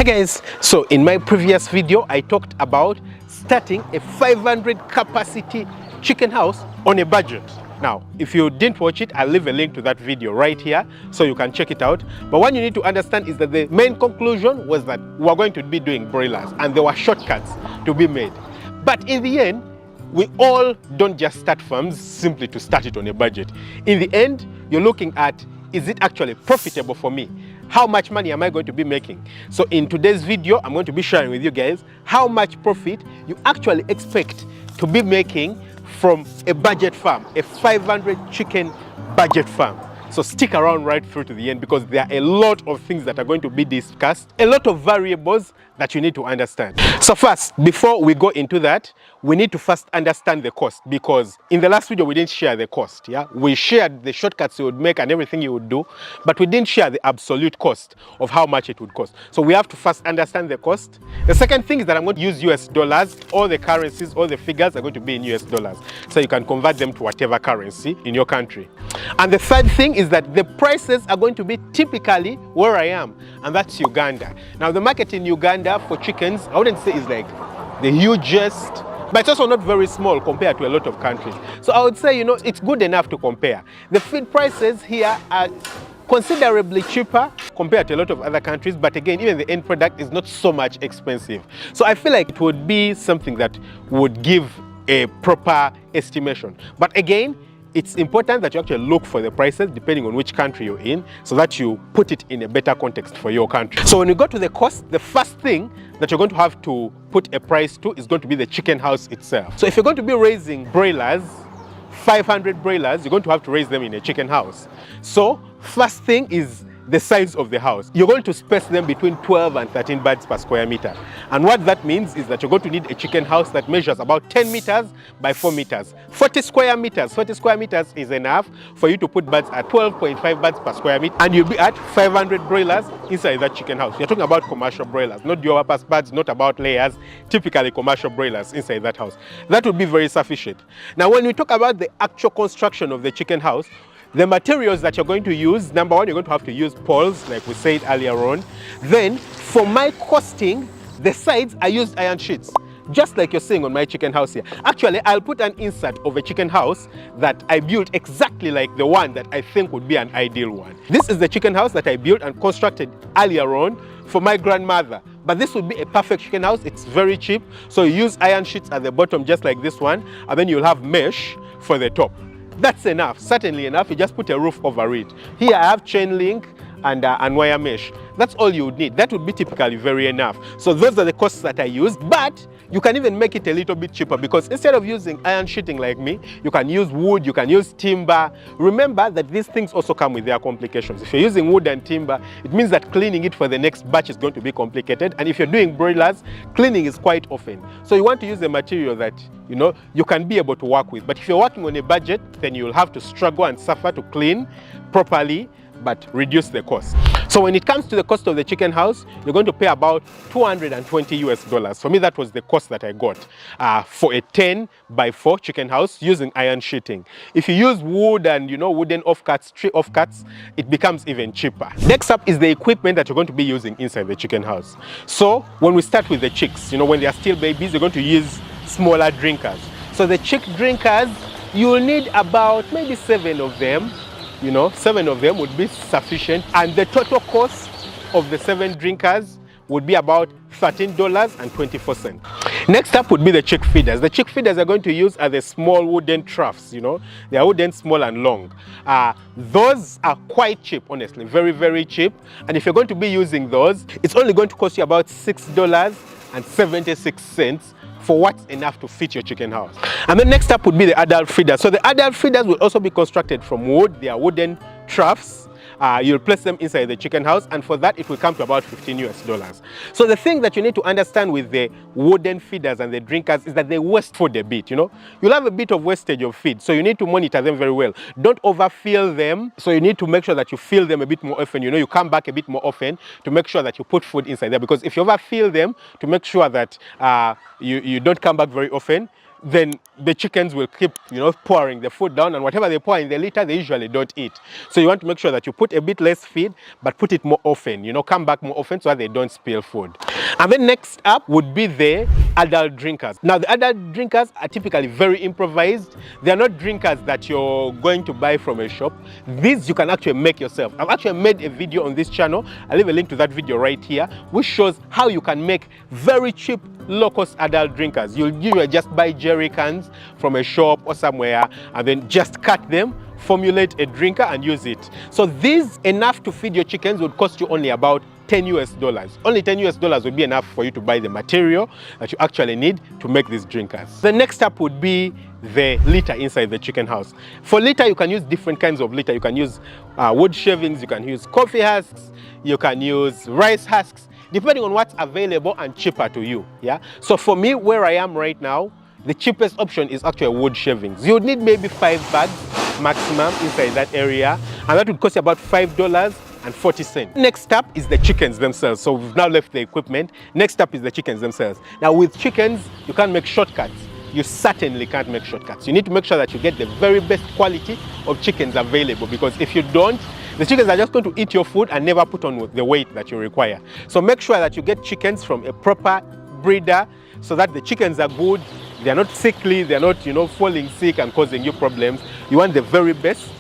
Hi guys, so in my previous video I talked about starting a 500 capacity chicken house on a budget. Now if you didn't watch it, I'll leave a link to that video right here so you can check it out. But what you need to understand is that the main conclusion was that we're going to be doing broilers and there were shortcuts to be made. But in the end, we all don't just start farms simply to start it on a budget. In the end, you're looking at, is it actually profitable for me? How much money am I going to be making? So in today's video, I'm going to be sharing with you guys how much profit you actually expect to be making from a budget farm, a 500 chicken budget farm. So stick around right through to the end because there are a lot of things that are going to be discussed, a lot of variables that you need to understand. So first, before we go into that, we need to first understand the cost, because in the last video we didn't share the cost. We shared the shortcuts you would make and everything you would do, but we didn't share the absolute cost of how much it would cost. So we have to first understand the cost. The second thing is that I'm going to use US dollars. All the currencies, all the figures are going to be in US dollars, so you can convert them to whatever currency in your country. And the third thing is that the prices are going to be typically where I am, and that's Uganda. Now the market in Uganda for chickens, I wouldn't say is like the hugest, but it's also not very small compared to a lot of countries. So I would say, you know, it's good enough to compare. The feed prices here are considerably cheaper compared to a lot of other countries, but again, even the end product is not so much expensive. So I feel like it would be something that would give a proper estimation. But again, it's important that you actually look for the prices depending on which country you're in, so that you put it in a better context for your country. So when you go to the cost, the first thing that you're going to have to put a price to is going to be the chicken house itself. So if you're going to be raising broilers, 500 broilers, you're going to have to raise them in a chicken house. So first thing is the size of the house. You're going to space them between 12 and 13 birds per square meter. And what that means is that you're going to need a chicken house that measures about 10 meters by 4 meters. 40 square meters. 40 square meters is enough for you to put birds at 12.5 birds per square meter. And you'll be at 500 broilers inside that chicken house. You're talking about commercial broilers, not dual purpose birds, not about layers, typically commercial broilers inside that house. That would be very sufficient. Now, when we talk about the actual construction of the chicken house, the materials that you're going to use, number one, you're going to have to use poles, like we said earlier on. Then, for my costing, the sides, I used iron sheets, just like you're seeing on my chicken house here. Actually, I'll put an insert of a chicken house that I built exactly like the one that I think would be an ideal one. This is the chicken house that I built and constructed earlier on for my grandmother. But this would be a perfect chicken house. It's very cheap. So you use iron sheets at the bottom, just like this one, and then you'll have mesh for the top. That's enough, certainly enough. You just put a roof over it. Here I have chain link and wire mesh. That's all you would need. That would be typically very enough. So those are the costs that I used, but you can even make it a little bit cheaper, because instead of using iron sheeting like me, you can use wood, you can use timber. Remember that these things also come with their complications. If you're using wood and timber, it means that cleaning it for the next batch is going to be complicated. And if you're doing broilers, cleaning is quite often. So you want to use a material that, you know, you can be able to work with. But if you're working on a budget, then you'll have to struggle and suffer to clean properly, but reduce the cost. So when it comes to the cost of the chicken house, you're going to pay about 220 US dollars. For me, that was the cost that I got for a 10 by 4 chicken house using iron sheeting. If you use wood and, you know, wooden offcuts, tree offcuts, it becomes even cheaper. Next up is the equipment that you're going to be using inside the chicken house. So when we start with the chicks, you know, when they are still babies, you're going to use smaller drinkers. So the chick drinkers, you'll need about maybe 7 of them. You know, 7 of them would be sufficient, and the total cost of the 7 drinkers would be about $13.24. Next up would be the chick feeders. The chick feeders are going to use are the small wooden troughs, you know. They are wooden, small and long. Those are quite cheap, honestly, very, very cheap. And if you're going to be using those, it's only going to cost you about $6.76 for what's enough to fit your chicken house. And then next up would be the adult feeders. So the adult feeders will also be constructed from wood. They are wooden troughs. You'll place them inside the chicken house, and for that it will come to about 15 US dollars. So the thing that you need to understand with the wooden feeders and the drinkers is that they waste food a bit, you know. You'll have a bit of wastage of feed, so you need to monitor them very well. Don't overfill them, so you need to make sure that you fill them a bit more often. You know, you come back a bit more often to make sure that you put food inside there, because if you overfill them, to make sure that you don't come back very often, then the chickens will keep, pouring the food down, and whatever they pour in the litter, they usually don't eat. So you want to make sure that you put a bit less feed, but put it more often, come back more often so that they don't spill food. And then next up would be the adult drinkers. Now, the adult drinkers are typically very improvised. They are not drinkers that you're going to buy from a shop. These you can actually make yourself. I've actually made a video on this channel. I'll leave a link to that video right here, which shows how you can make very cheap, low-cost adult drinkers. You'll just buy jerry cans from a shop or somewhere, and then just cut them, formulate a drinker, and use it. So these, enough to feed your chickens, would cost you only about $10 US. Only $10 would be enough for you to buy the material that you actually need to make these drinkers. The next step would be the litter inside the chicken house. For litter, you can use different kinds of litter. You can use wood shavings, you can use coffee husks, you can use rice husks, depending on what's available and cheaper to you. Yeah. So for me, where I am right now, the cheapest option is actually wood shavings. You would need maybe 5 bags maximum inside that area, and that would cost you about $5.40. Next up is the chickens themselves. So we've now left the equipment. Next up is the chickens themselves. Now with chickens, you can't make shortcuts. You certainly can't make shortcuts. You need to make sure that you get the very best quality of chickens available, because if you don't, the chickens are just going to eat your food and never put on the weight that you require. So make sure that you get chickens from a proper breeder so that the chickens are good. They're not sickly, they're not, falling sick and causing you problems. You want the very best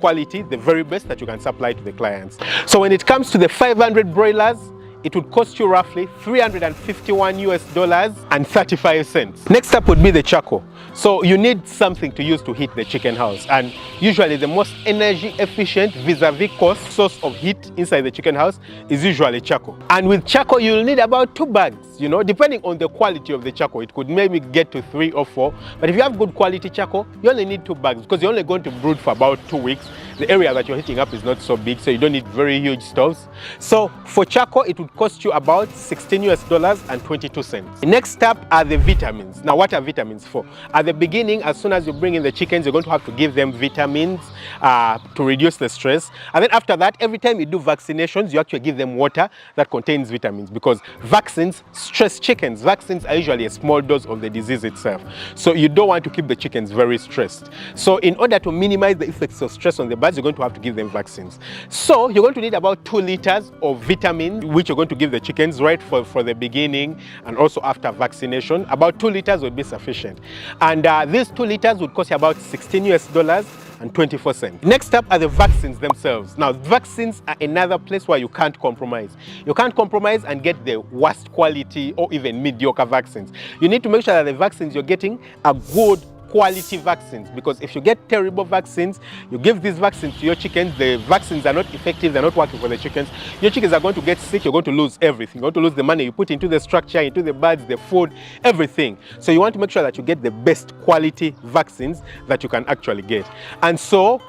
quality, the very best that you can supply to the clients. So when it comes to the 500 broilers, it would cost you roughly $351 US and 35 cents. Next up would be the charcoal. So you need something to use to heat the chicken house, and usually the most energy efficient vis-a-vis cost source of heat inside the chicken house is usually charcoal. And with charcoal, you'll need about 2 bags, depending on the quality of the charcoal. It could maybe get to 3 or 4, but if you have good quality charcoal, you only need 2 bags because you're only going to brood for about 2 weeks. The area that you're heating up is not so big, so you don't need very huge stoves. So for charcoal, it would cost you about $16 US and 22 cents. Next up are the vitamins. Now, what are vitamins for? At the beginning, as soon as you bring in the chickens, you're going to have to give them vitamins to reduce the stress. And then after that, every time you do vaccinations, you actually give them water that contains vitamins, because vaccines stress chickens. Vaccines are usually a small dose of the disease itself. So you don't want to keep the chickens very stressed. So in order to minimize the effects of stress on the birds, you're going to have to give them vaccines. So you're going to need about 2 liters of vitamin, which you're going to give the chickens right for the beginning and also after vaccination. About 2 liters would be sufficient. And these 2 liters would cost you about $16 US and 24 cents. Next up are the vaccines themselves. Now, vaccines are another place where you can't compromise. You can't compromise and get the worst quality or even mediocre vaccines. You need to make sure that the vaccines you're getting are good quality vaccines, because if you get terrible vaccines, you give these vaccines to your chickens, the vaccines are not effective, they're not working for the chickens, your chickens are going to get sick, you're going to lose everything. You're going to lose the money you put into the structure, into the birds, the food, everything. So you want to make sure that you get the best quality vaccines that you can actually get. And so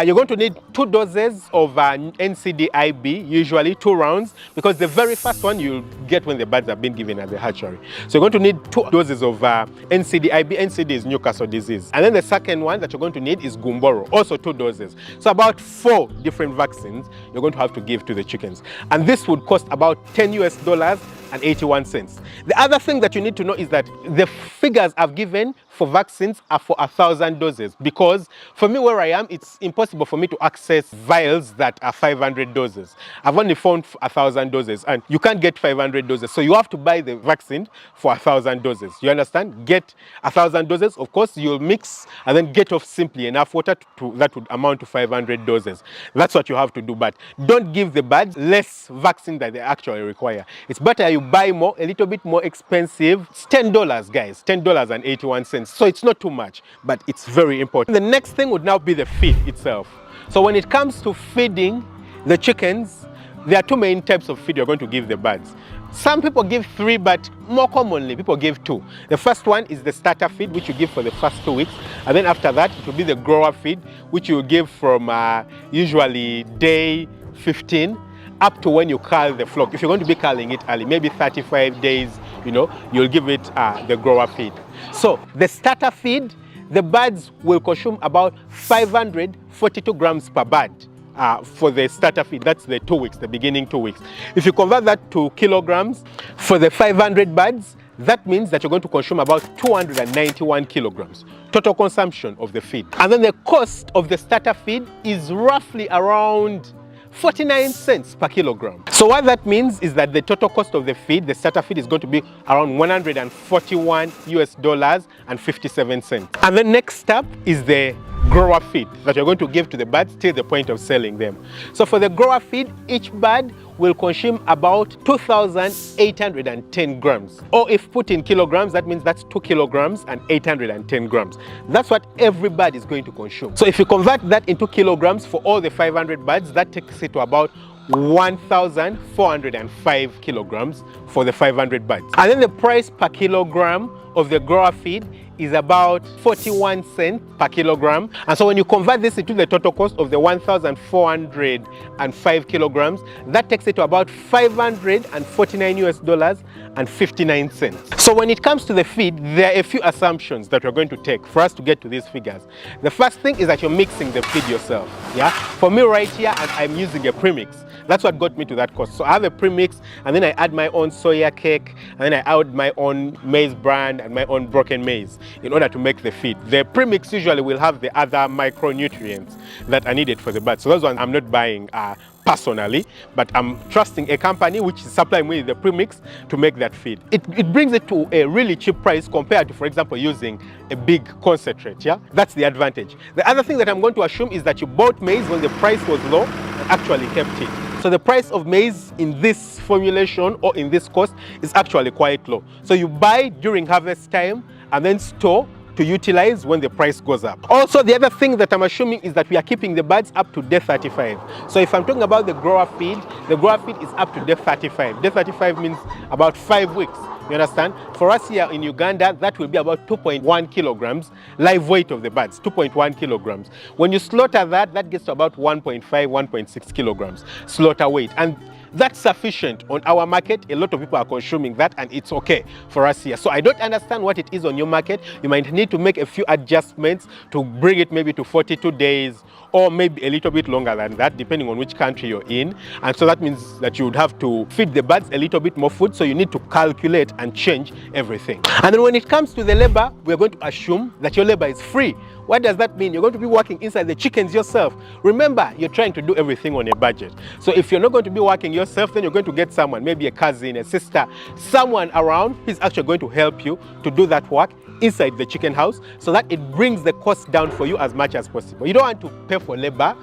you're going to need 2 doses of NCDIB, usually 2 rounds, because the very first one you'll get when the birds have been given at the hatchery. So you're going to need 2 doses of NCDIB. NCD is Newcastle disease. And then the second one that you're going to need is Gumboro, also 2 doses. So about 4 different vaccines you're going to have to give to the chickens. And this would cost about $10 US and 81 cents. The other thing that you need to know is that the figures I've given for vaccines are for 1,000 doses, because for me where I am, it's impossible for me to access vials that are 500 doses. I've only found 1,000 doses, and you can't get 500 doses. So you have to buy the vaccine for 1,000 doses. You understand? Get 1,000 doses. Of course, you'll mix and then get off simply enough water that would amount to 500 doses. That's what you have to do. But don't give the birds less vaccine than they actually require. It's better you buy more, a little bit more expensive. It's $10, guys, $10 and 81 cents. So it's not too much, but it's very important. The next thing would now be the feed itself. So when it comes to feeding the chickens, there are 2 main types of feed you're going to give the birds. Some people give 3, but more commonly people give 2. The first one is the starter feed, which you give for the first 2 weeks, and then after that it will be the grower feed, which you give from usually day 15 up to when you cull the flock. If you're going to be culling it early, maybe 35 days, you'll give it the grower feed. So the starter feed, the birds will consume about 542 grams per bird for the starter feed. That's the 2 weeks, the beginning 2 weeks. If you convert that to kilograms, for the 500 birds, that means that you're going to consume about 291 kilograms total consumption of the feed. And then the cost of the starter feed is roughly around 49 cents per kilogram. So what that means is that the total cost of the feed, the starter feed, is going to be around $141 and 57 cents. And the next step is the grower feed that you're going to give to the birds till the point of selling them. So for the grower feed, each bird will consume about 2,810 grams. Or if put in kilograms, that means that's 2 kilograms and 810 grams. That's what every bird is going to consume. So if you convert that into kilograms for all the 500 birds, that takes it to about 1,405 kilograms for the 500 birds. And then the price per kilogram of the grower feed is about 41 cents per kilogram. And so when you convert this into the total cost of the 1,405 kilograms, that takes it to about $549 and 59 cents. So when it comes to the feed, there are a few assumptions that we're going to take for us to get to these figures. The first thing is that you're mixing the feed yourself. Yeah, for me right here, I'm using a premix. That's what got me to that cost. So I have a premix, and then I add my own soya cake, and then I add my own maize bran and my own broken maize in order to make the feed. The premix usually will have the other micronutrients that are needed for the bird. So those ones I'm not buying personally, but I'm trusting a company which is supplying me the premix to make that feed. It brings it to a really cheap price compared to, for example, using a big concentrate. Yeah, that's the advantage. The other thing that I'm going to assume is that you bought maize when the price was low and actually kept it. So the price of maize in this formulation or in this cost is actually quite low. So you buy during harvest time and then store to utilize when the price goes up. Also, the other thing that I'm assuming is that we are keeping the birds up to day 35. So if I'm talking about the grower feed is up to day 35. Day 35 means about 5 weeks. You understand? For us here in Uganda, that will be about 2.1 kilograms live weight of the birds, 2.1 kilograms. When you slaughter that, that gets to about 1.5, 1.6 kilograms slaughter weight. And that's sufficient on our market. A lot of people are consuming that, and it's okay for us here. So I don't understand what it is on your market. You might need to make a few adjustments to bring it maybe to 42 days or maybe a little bit longer than that, depending on which country you're in. And so that means that you would have to feed the birds a little bit more food, so you need to calculate and change everything. And then when it comes to the labor, we're going to assume that your labor is free. What does that mean? You're going to be working inside the chickens yourself. Remember, you're trying to do everything on a budget. So if you're not going to be working yourself, then you're going to get someone, maybe a cousin, a sister, someone around who's actually going to help you to do that work inside the chicken house, so that it brings the cost down for you as much as possible. You don't want to pay for labor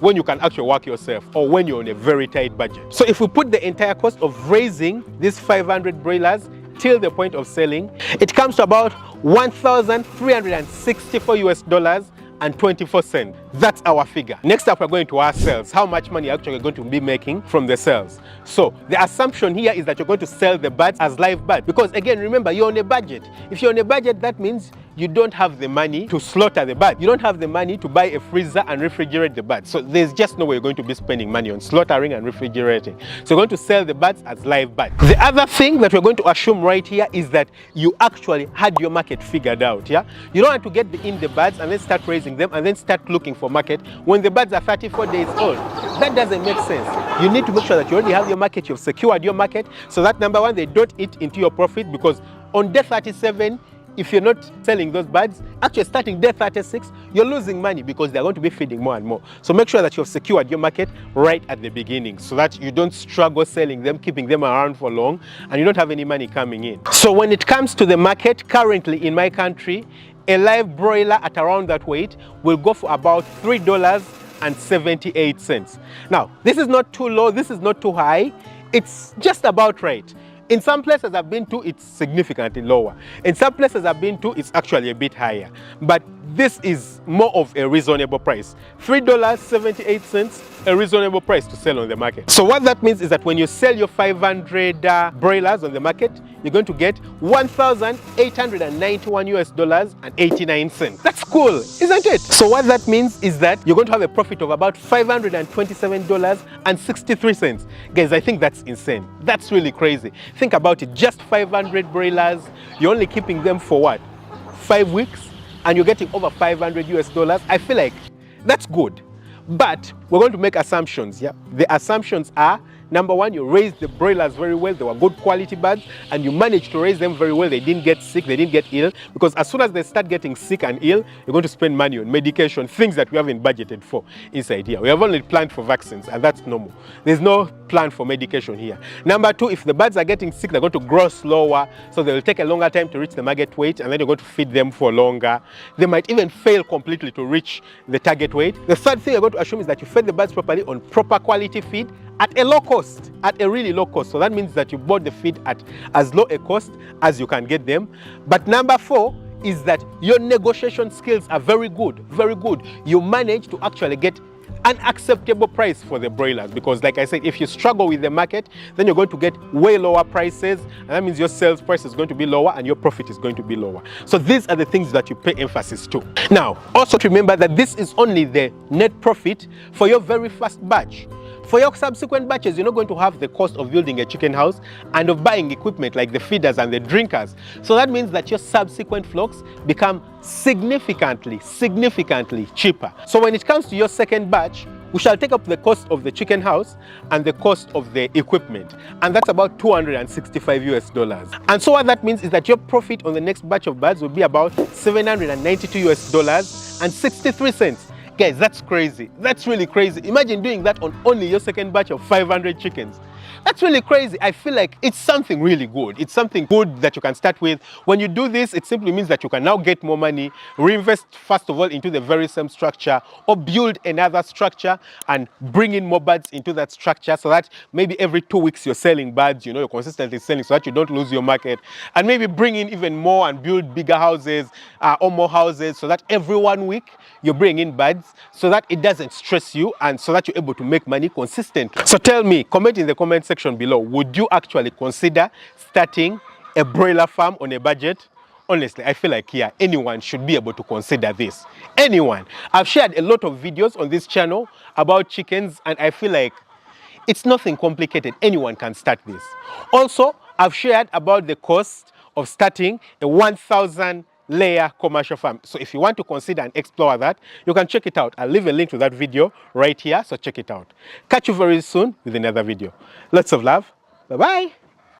when you can actually work yourself or when you're on a very tight budget. So if we put the entire cost of raising these 500 broilers till the point of selling, it comes to about $1,364 and 24 cents. That's our figure. Next up, we're going to our sales. How much money you're actually going to be making from the sales. So the assumption here is that you're going to sell the birds as live birds, because again, remember, you're on a budget. If you're on a budget, that means you don't have the money to slaughter the bird. You don't have the money to buy a freezer and refrigerate the bird. So there's just no way you're going to be spending money on slaughtering and refrigerating. So you're going to sell the birds as live birds. The other thing that we're going to assume right here is that you actually had your market figured out. Yeah, you don't want to get in the birds and then start raising them and then start looking for market when the birds are 34 days old. That doesn't make sense. You need to make sure that you already have your market, you've secured your market, so that number one, they don't eat into your profit, because on day 37, if you're not selling those birds, actually starting day 36, you're losing money because they're going to be feeding more and more. So make sure that you've secured your market right at the beginning, so that you don't struggle selling them, keeping them around for long, and you don't have any money coming in. So when it comes to the market, currently in my country, a live broiler at around that weight will go for about $3.78. Now, this is not too low, this is not too high, it's just about right. In some places I've been to, it's significantly lower. In some places I've been to, it's actually a bit higher. But this is more of a reasonable price. $3.78, a reasonable price to sell on the market. So what that means is that when you sell your 500 broilers on the market, you're going to get $1,891 and 89 cents. That's cool, isn't it? So what that means is that you're going to have a profit of about $527 and 63 cents. Guys, I think that's insane. That's really crazy. Think about it, just 500 broilers, you're only keeping them for what? 5 weeks? And you're getting over $500. I feel like that's good. But we're going to make assumptions. Yeah, the assumptions are Number one, you raised the broilers very well. They were good quality birds, and you managed to raise them very well. They didn't get sick, they didn't get ill, because as soon as they start getting sick and ill, you're going to spend money on medication, things that we haven't budgeted for inside here. We have only planned for vaccines, and that's normal. There's no plan for medication here. Number two, if the birds are getting sick, they're going to grow slower, so they'll take a longer time to reach the target weight, and then you're going to feed them for longer. They might even fail completely to reach the target weight. The third thing you're going to assume is that you fed the birds properly on proper quality feed at a low cost, at a really low cost. So that means that you bought the feed at as low a cost as you can get them. But number four is that your negotiation skills are very good, very good. You manage to actually get an acceptable price for the broilers, because like I said, if you struggle with the market, then you're going to get way lower prices, and that means your sales price is going to be lower and your profit is going to be lower. So these are the things that you pay emphasis to. Now, also remember that this is only the net profit for your very first batch. For your subsequent batches, you're not going to have the cost of building a chicken house and of buying equipment like the feeders and the drinkers. So that means that your subsequent flocks become significantly cheaper. So when it comes to your second batch, we shall take up the cost of the chicken house and the cost of the equipment, and that's about $265. And so what that means is that your profit on the next batch of birds will be about $792.63. Guys, that's crazy. That's really crazy. Imagine doing that on only your second batch of 500 chickens. That's really crazy. I feel like it's something really good. It's something good that you can start with. When you do this, it simply means that you can now get more money, reinvest first of all into the very same structure, or build another structure and bring in more birds into that structure, so that maybe every 2 weeks you're selling birds, you're consistently selling, so that you don't lose your market. And maybe bring in even more and build bigger houses or more houses, so that every 1 week you're bringing in birds, so that it doesn't stress you and so that you're able to make money consistently. So tell me, comment in the comment section below, would you actually consider starting a broiler farm on a budget? Honestly, I feel like anyone should be able to consider this. Anyone. I've shared a lot of videos on this channel about chickens, and I feel like it's nothing complicated. Anyone can start this. Also, I've shared about the cost of starting a 1,000 layer commercial farm. So if you want to consider and explore that, you can check it out. I'll leave a link to that video right here, so check it out. Catch you very soon with another video. Lots of love. Bye-bye.